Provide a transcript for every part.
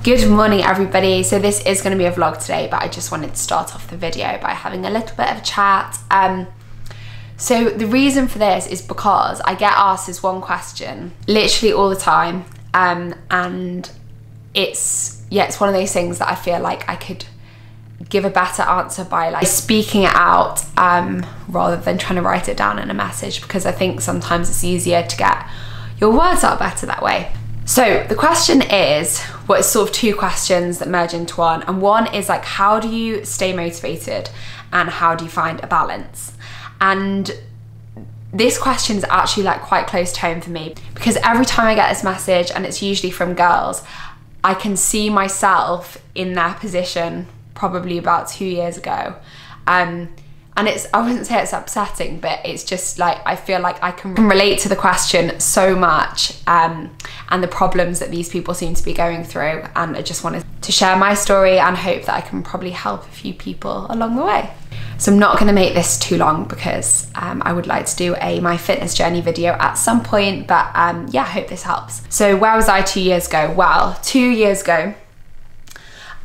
Good morning everybody. So this is going to be a vlog today, but I just wanted to start off the video by having a little bit of a chat. So the reason for this is because I get asked this one question literally all the time, and it's one of those things that I feel like I could give a better answer by like speaking it out rather than trying to write it down in a message, because I think sometimes it's easier to get your words out better that way. So the question is, well, it's sort of two questions that merge into one, and one is like, how do you stay motivated and how do you find a balance? And this question is actually like quite close to home for me, because every time I get this message, and it's usually from girls, I can see myself in their position probably about 2 years ago. And I wouldn't say it's upsetting, but it's just like, I feel like I can relate to the question so much, and the problems that these people seem to be going through. And I just wanted to share my story and hope that I can probably help a few people along the way. So I'm not gonna make this too long, because I would like to do a my fitness journey video at some point, but yeah, I hope this helps. So where was I 2 years ago? Well, 2 years ago,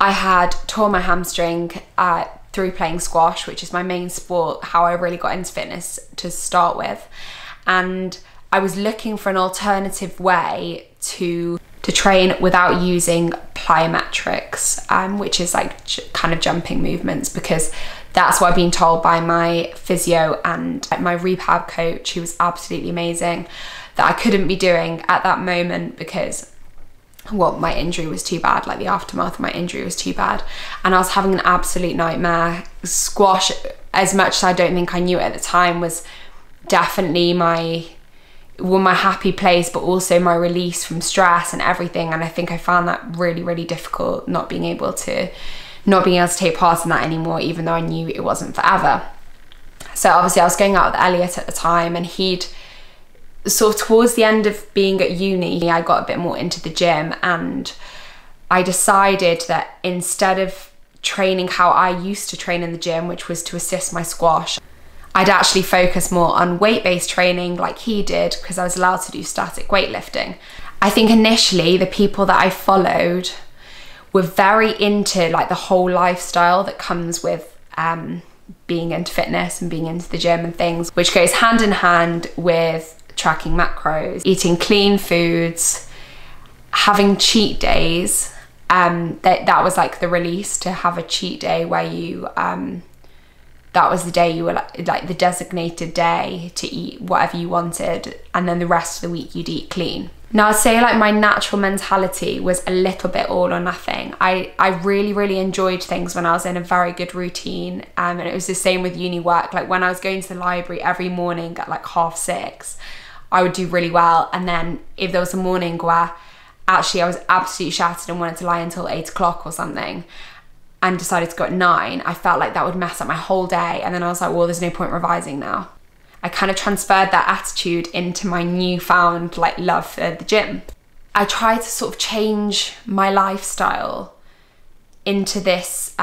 I had torn my hamstring through playing squash, which is my main sport, how I really got into fitness to start with. And I was looking for an alternative way to train without using plyometrics, which is like kind of jumping movements, because that's what I've been told by my physio and my rehab coach, who was absolutely amazing, that I couldn't be doing at that moment, because well, my injury was too bad, like the aftermath of my injury was too bad, and I was having an absolute nightmare. Squash, as much as I don't think I knew it at the time, was definitely my happy place, but also my release from stress and everything. And I think I found that really, really difficult, not being able to take part in that anymore, even though I knew it wasn't forever. So obviously I was going out with Elliot at the time, and he'd sort of towards the end of being at uni, I got a bit more into the gym, and I decided that instead of training how I used to train in the gym, which was to assist my squash, I'd actually focus more on weight-based training like he did, because I was allowed to do static weightlifting. I think initially the people that I followed were very into like the whole lifestyle that comes with being into fitness and being into the gym and things, which goes hand in hand with tracking macros, eating clean foods, having cheat days. That was like the release, to have a cheat day where you that was the day you were like the designated day to eat whatever you wanted, and then the rest of the week you'd eat clean. Now I'd say like my natural mentality was a little bit all or nothing. I really, really enjoyed things when I was in a very good routine, and it was the same with uni work. Like when I was going to the library every morning at like 6:30, I would do really well. And then if there was a morning where actually I was absolutely shattered and wanted to lie until 8 o'clock or something, and decided to go at 9, I felt like that would mess up my whole day. And then I was like, well, there's no point revising now. I kind of transferred that attitude into my newfound like love for the gym. I tried to sort of change my lifestyle into this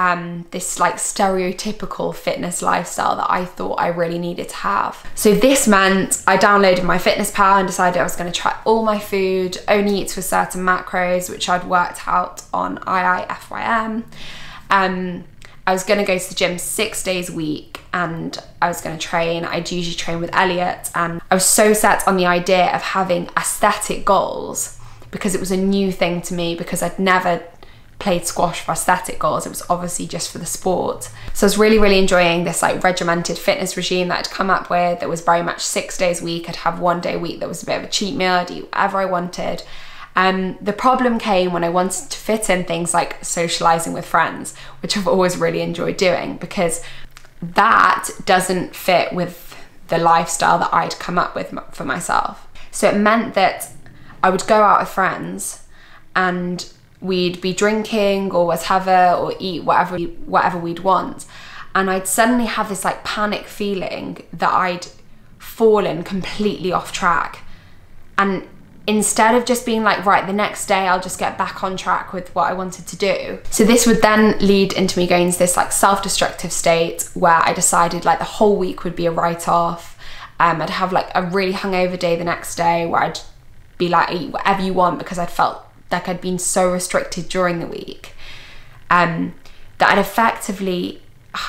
this like stereotypical fitness lifestyle that I thought I really needed to have. So this meant I downloaded MyFitnessPal and decided I was going to track all my food, only eat to a certain macros, which I'd worked out on IIFYM. I was going to go to the gym 6 days a week, and I was going to train. I'd usually train with Elliot, and I was so set on the idea of having aesthetic goals, because it was a new thing to me, because I'd never played squash for aesthetic goals. It was obviously just for the sport. So I was really, really enjoying this like regimented fitness regime that I'd come up with, that was very much 6 days a week. I'd have 1 day a week that was a bit of a cheat meal. I'd eat whatever I wanted. The problem came when I wanted to fit in things like socializing with friends, which I've always really enjoyed doing, because that doesn't fit with the lifestyle that I'd come up with for myself. So it meant that I would go out with friends and we'd be drinking or whatever, or eat whatever we'd want, and I'd suddenly have this like panic feeling that I'd fallen completely off track. And instead of just being like, right, the next day I'll just get back on track with what I wanted to do. So this would then lead into me going into this like self-destructive state where I decided like the whole week would be a write-off. I'd have like a really hungover day the next day where I'd be like, eat whatever you want, because I'd felt like I'd been so restricted during the week, that I'd effectively,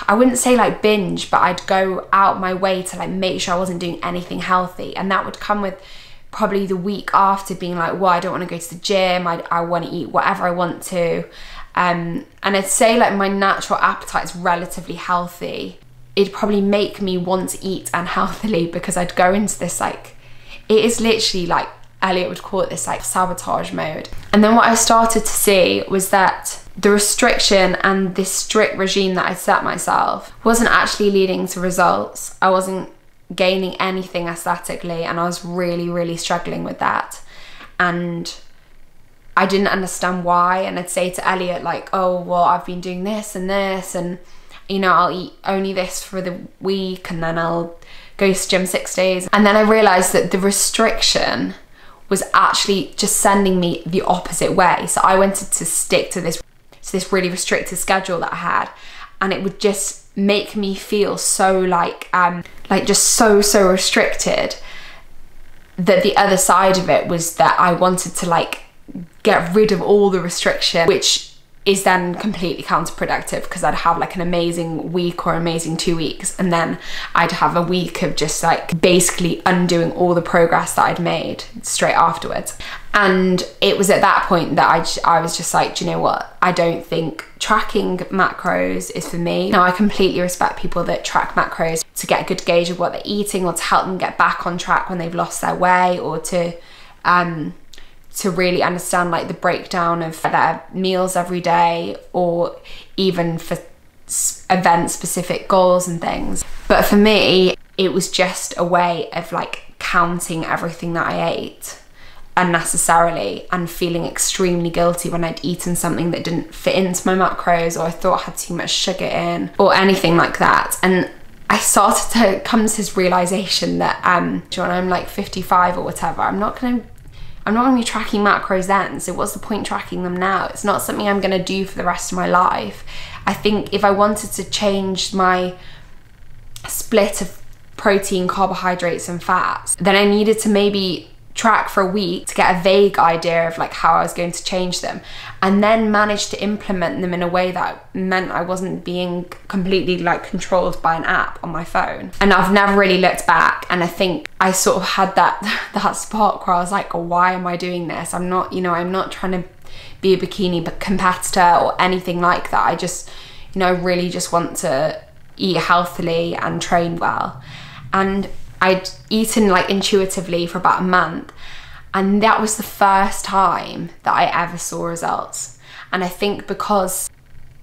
I wouldn't say like binge, but I'd go out my way to like make sure I wasn't doing anything healthy. And that would come with probably the week after being like, well, I don't want to go to the gym, I want to eat whatever I want to. And I'd say like my natural appetite is relatively healthy. It'd probably make me want to eat unhealthily, because I'd go into this like, it is literally like, Elliot would call it this like sabotage mode. And then what I started to see was that the restriction and this strict regime that I set myself wasn't actually leading to results. I wasn't gaining anything aesthetically, and I was really, really struggling with that. And I didn't understand why. And I'd say to Elliot like, oh, well, I've been doing this and this, and you know, I'll eat only this for the week, and then I'll go to the gym 6 days. And then I realized that the restriction was actually just sending me the opposite way. So I wanted to stick to this really restricted schedule that I had, and it would just make me feel so like just so restricted, that the other side of it was that I wanted to like get rid of all the restriction, which is then completely counterproductive, because I'd have like an amazing week or amazing 2 weeks, and then I'd have a week of just like basically undoing all the progress that I'd made straight afterwards. And it was at that point that I was just like, do you know what? I don't think tracking macros is for me. Now, I completely respect people that track macros to get a good gauge of what they're eating, or to help them get back on track when they've lost their way, or to really understand like the breakdown of their meals every day, or even for event specific goals and things. But for me, it was just a way of like counting everything that I ate unnecessarily, and feeling extremely guilty when I'd eaten something that didn't fit into my macros, or I thought had too much sugar in, or anything like that. And I started to come to this realization that when I'm like 55 or whatever, I'm not gonna be tracking macros then, so what's the point tracking them now? It's not something I'm gonna do for the rest of my life. I think if I wanted to change my split of protein, carbohydrates and fats, then I needed to maybe track for a week to get a vague idea of like how I was going to change them, and then manage to implement them in a way that meant I wasn't being completely like controlled by an app on my phone. And I've never really looked back, and I think I sort of had that spark where I was like, oh, why am I doing this? I'm not, I'm not trying to be a bikini competitor or anything like that. I just, I really just want to eat healthily and train well. And I'd eaten like intuitively for about a month, and that was the first time that I ever saw results. And I think because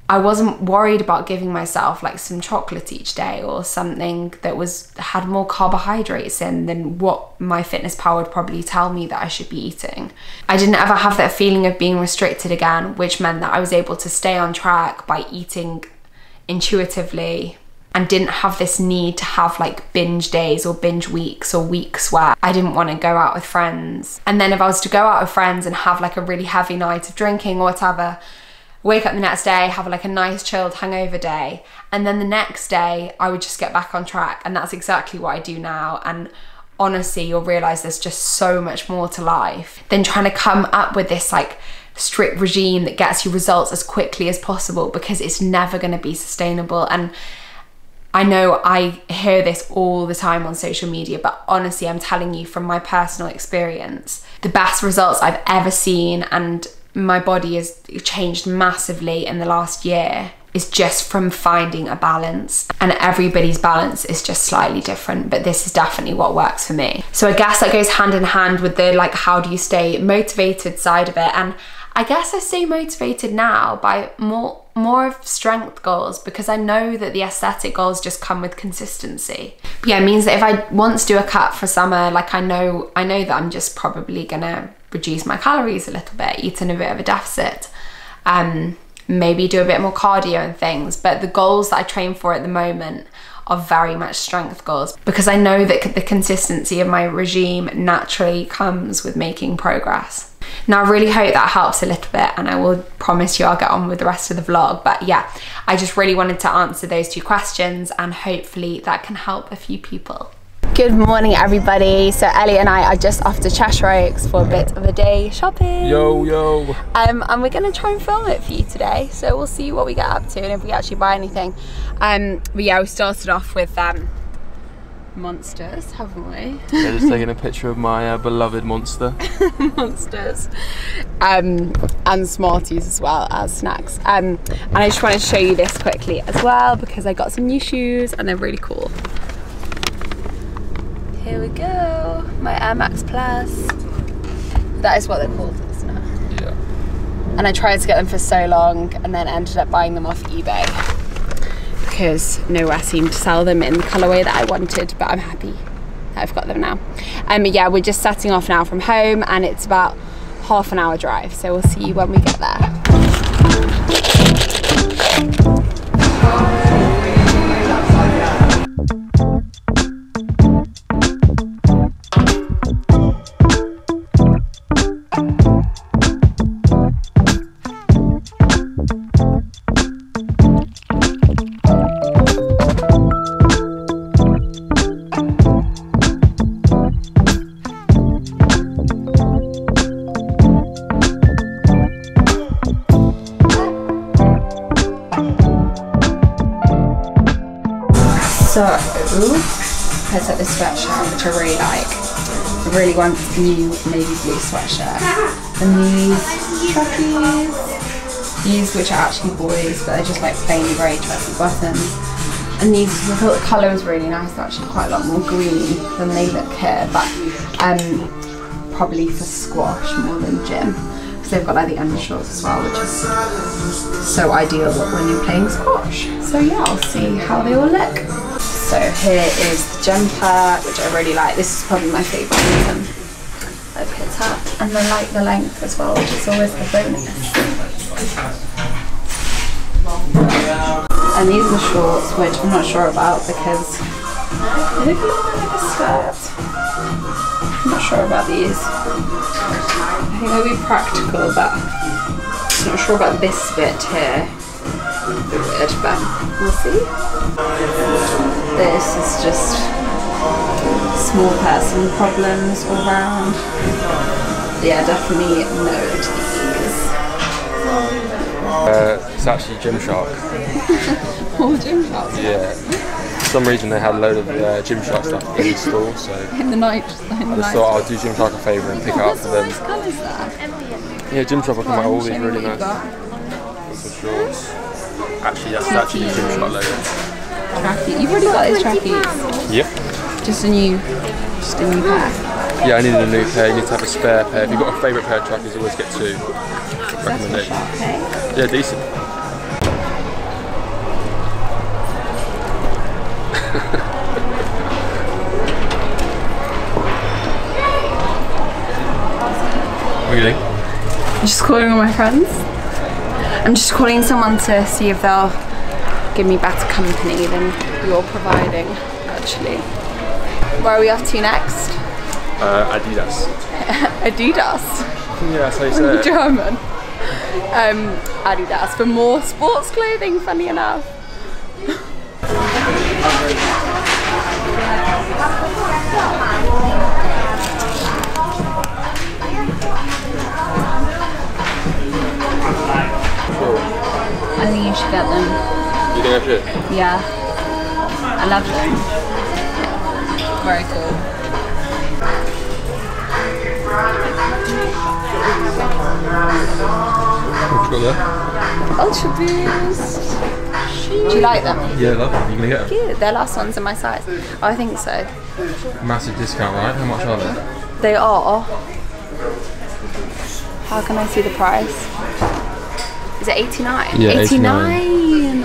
I wasn't worried about giving myself like some chocolate each day, or something that had more carbohydrates in than what my fitness pal would probably tell me that I should be eating. I didn't ever have that feeling of being restricted again, which meant that I was able to stay on track by eating intuitively, and didn't have this need to have like binge days or binge weeks or weeks where I didn't want to go out with friends. And then if I was to go out with friends and have like a really heavy night of drinking or whatever, wake up the next day, have like a nice chilled hangover day, and then the next day I would just get back on track. And that's exactly what I do now. And honestly, you'll realize there's just so much more to life than trying to come up with this like strict regime that gets you results as quickly as possible, because it's never going to be sustainable. And I know I hear this all the time on social media, but honestly, I'm telling you from my personal experience, the best results I've ever seen, and my body has changed massively in the last year, is just from finding a balance. And everybody's balance is just slightly different, but this is definitely what works for me. So I guess that goes hand in hand with the like, how do you stay motivated side of it. And I guess I stay motivated now by more of strength goals, because I know that the aesthetic goals just come with consistency. But yeah, it means that if I want to do a cut for summer, like I know that I'm just probably gonna reduce my calories a little bit, eat in a bit of a deficit, maybe do a bit more cardio and things. But the goals that I train for at the moment are very much strength goals, because I know that the consistency of my regime naturally comes with making progress. Now, I really hope that helps a little bit, and I will promise you I'll get on with the rest of the vlog. But yeah, I just really wanted to answer those two questions, and hopefully that can help a few people. Good morning everybody. So Elliot and I are just off to Cheshire Oaks for a bit of a day shopping. Yo. And we're gonna try and film it for you today. So we'll see what we get up to and if we actually buy anything. But yeah, we started off with monsters, haven't we? Yeah, just taking a picture of my beloved monster. Monsters. And Smarties as well as snacks. And I just wanted to show you this quickly as well because I got some new shoes and they're really cool. Here we go, my Air Max Plus. That is what they're called, isn't it? Yeah. And I tried to get them for so long and then ended up buying them off eBay because nowhere seemed to sell them in the colourway that I wanted, but I'm happy that I've got them now. But yeah, we're just setting off now from home and it's about half an hour drive, so we'll see you when we get there. So, I took this sweatshirt, which I really like. I really want the new navy blue sweatshirt. And these trackies, these which are actually boys, but they're just like plain grey tracky buttons. And these, I thought the colour was really nice, they're actually quite a lot more green than they look here, but probably for squash more than gym. Because they've got like the undershorts as well, which is so ideal when you're playing squash. So yeah, I'll see how they all look. So here is the jumper, which I really like. This is probably my favourite item I've picked up. And I like the length as well, which is always a bonus. And these are the shorts, which I'm not sure about because they look like a skirt. I'm not sure about these. I think they'll be practical, but I'm not sure about this bit here. A bit weird, but we'll see. This is just small person problems all round. Yeah, definitely no to these. It's actually Gymshark. More Gymshark? Yeah. For some reason they had a load of Gymshark stuff in the store, so in the night. I just thought I'll do Gymshark a favour and pick it up for them. What colours there? Yeah, Gymshark have come out all these really nice. Some shorts. Actually, that's actually the Gymshark logo. Tracky. You've already got those trackies. Yep. Just a new pair. Yeah, I needed a new pair. You need to have a spare pair. If you've got a favourite pair of trackies, always get two. Recommendation. Yeah, decent. What are you doing? I'm just calling all my friends. I'm just calling someone to see if they'll give me better company than you're providing, actually. Where are we off to next? Adidas. Adidas? Yeah, that's how you say it. German. Adidas for more sports clothing, funny enough. I think you should get them. You think I should? Yeah. I love them. Very cool. What you got there? Ultra Boost. Do you like them? Yeah, I love them. You gonna get them? Cute. They're last ones in my size. Oh, I think so. Massive discount, right? How much are they? They are. How can I see the price? Is it 89? Yeah, 89.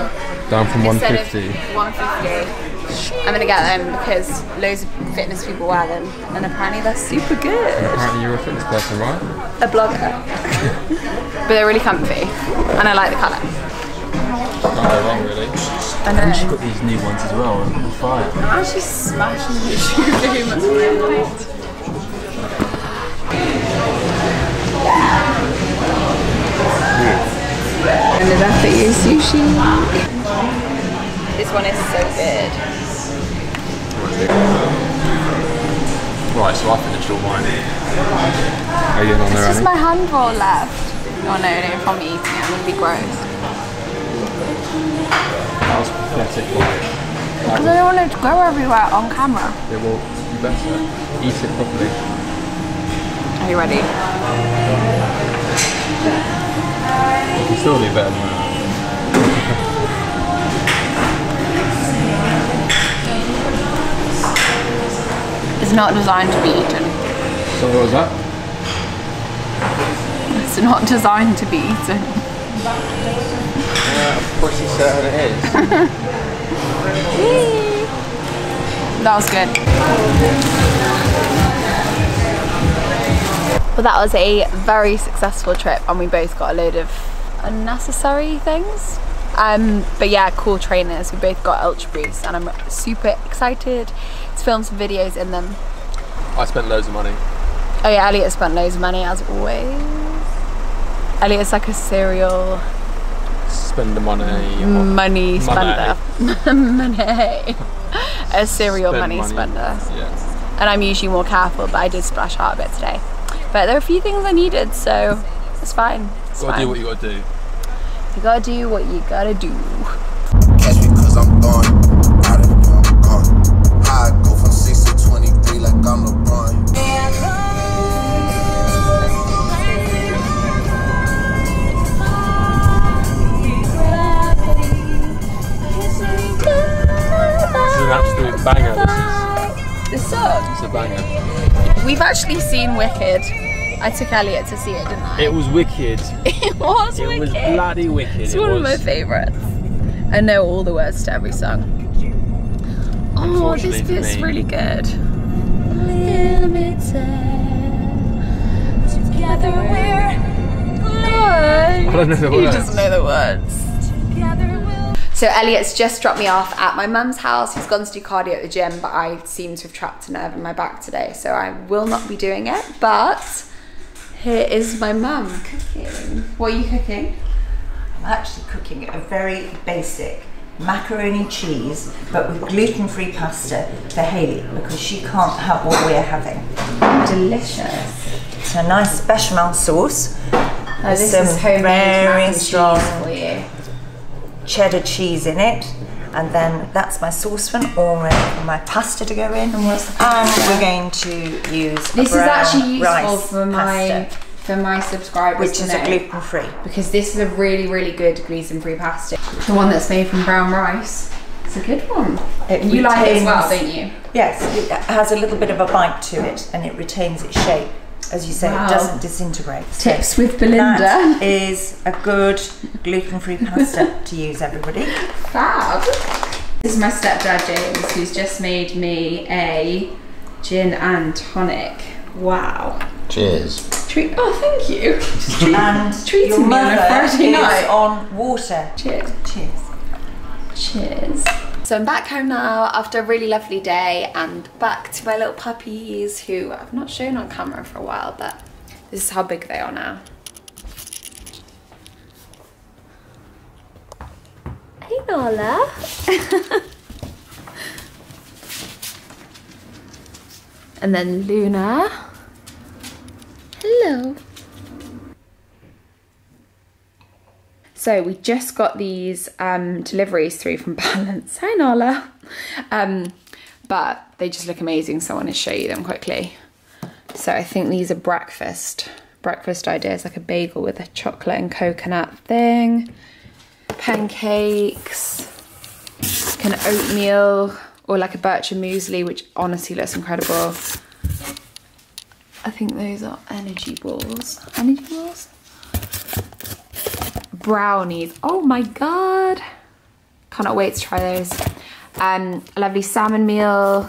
Down from Instead 150. of 150. I'm gonna get them because loads of fitness people wear them and apparently they're super good. Apparently you're a fitness person, right? A blogger. But they're really comfy and I like the colour. Can't go wrong, really. I know. And she's got these new ones as well on fire. I'm actually smashing the shoe game at the moment. Ended up at your sushi. This one is so good. Right, so I finished all mine. Are you on there, It's just Annie? my hand roll left. Oh no, if I'm eating it, I'm gonna be gross. That was pathetic. Because I don't want it to go everywhere on camera. Yeah, well, you better eat it properly. Are you ready? You can still do better than that. It's not designed to be eaten. So what was that? It's not designed to be eaten. Yeah, I'm pretty certain it is. That was good. Well, that was a very successful trip and we both got a load of unnecessary things. But yeah, cool trainers. We both got Ultra Boost and I'm super excited to film some videos in them. I spent loads of money. Oh yeah, Elliot spent loads of money as always. Elliot's like a serial Spend the money. money spender. Money. A serial money spender. Yeah. And I'm usually more careful, but I did splash out a bit today. But there are a few things I needed, so it's fine. It's Gotta fine. do what you gotta do. You gotta do what you gotta do. Catch me cause I'm gone. Out of here, I'm gone. I go from 6 to 23 like I'm LeBron. This is an absolute banger. This song? It's a banger. We've actually seen Wicked. I took Elliot to see it, didn't I? It was wicked. It was It wicked. was bloody wicked. It's one of my favourites. I know all the words to every song. Oh, this Unfortunately for bit's me. really good. Together we're good. I don't know the He words. doesn't know the words. So Elliot's just dropped me off at my mum's house. He's gone to do cardio at the gym, but I seem to have trapped a nerve in my back today, so I will not be doing it. But here is my mum cooking. What are you cooking? I'm actually cooking a very basic macaroni cheese, but with gluten-free pasta for Hayley because she can't have what we're having. Delicious. It's a nice bechamel sauce. Oh, this Some is homemade very mac and strong cheese for you. cheddar cheese in it, and then that's my saucepan all ready for my pasta to go in. And we're going to use This is actually useful rice for my pasta, subscribers which to is know, a gluten-free. because this is a really, really good gluten-free pasta. The one that's made from brown rice. It's a good one. You like it as well, don't you? Yes, it has a little bit of a bite to it, and it retains its shape. As you say, Wow. it doesn't disintegrate. Tips with Belinda. That is a good gluten-free pasta to use, everybody. Fab. This is my stepdad James, who's just made me a gin and tonic. Wow. Cheers. Oh, thank you. And treating your me on a mother Friday is night. on water. Cheers. Cheers. Cheers. So I'm back home now after a really lovely day and back to my little puppies who I've not shown on camera for a while, but this is how big they are now. Hey Nala. And then Luna. Hello. So we just got these deliveries through from Balance. Hi Nala. But they just look amazing, so I want to show you them quickly. So I think these are breakfast ideas, like a bagel with a chocolate and coconut thing, pancakes, like an oatmeal, or like a bircher muesli, which honestly looks incredible. I think those are energy balls. Energy balls? Brownies. Oh my god. Cannot wait to try those. A lovely salmon meal.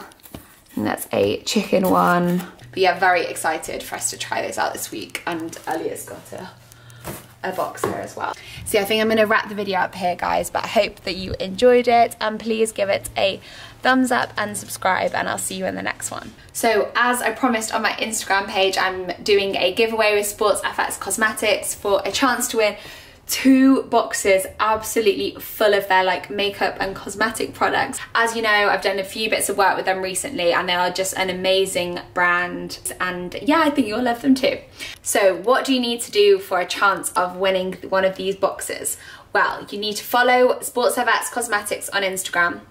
And that's a chicken one. But yeah, very excited for us to try those out this week. And Elliot's got a box here as well. So yeah, I think I'm gonna wrap the video up here, guys, but I hope that you enjoyed it, and please give it a thumbs up and subscribe, and I'll see you in the next one. So as I promised on my Instagram page, I'm doing a giveaway with Sports FX Cosmetics for a chance to win 2 boxes absolutely full of their like makeup and cosmetic products. As you know, I've done a few bits of work with them recently and they are just an amazing brand, and yeah, I think you'll love them too. So what do you need to do for a chance of winning one of these boxes? Well, you need to follow Sports Servettes Cosmetics on Instagram.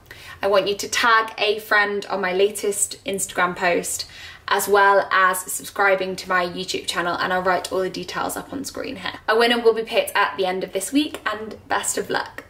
I want you to tag a friend on my latest Instagram post, as well as subscribing to my YouTube channel, and I'll write all the details up on screen here. A winner will be picked at the end of this week, and best of luck.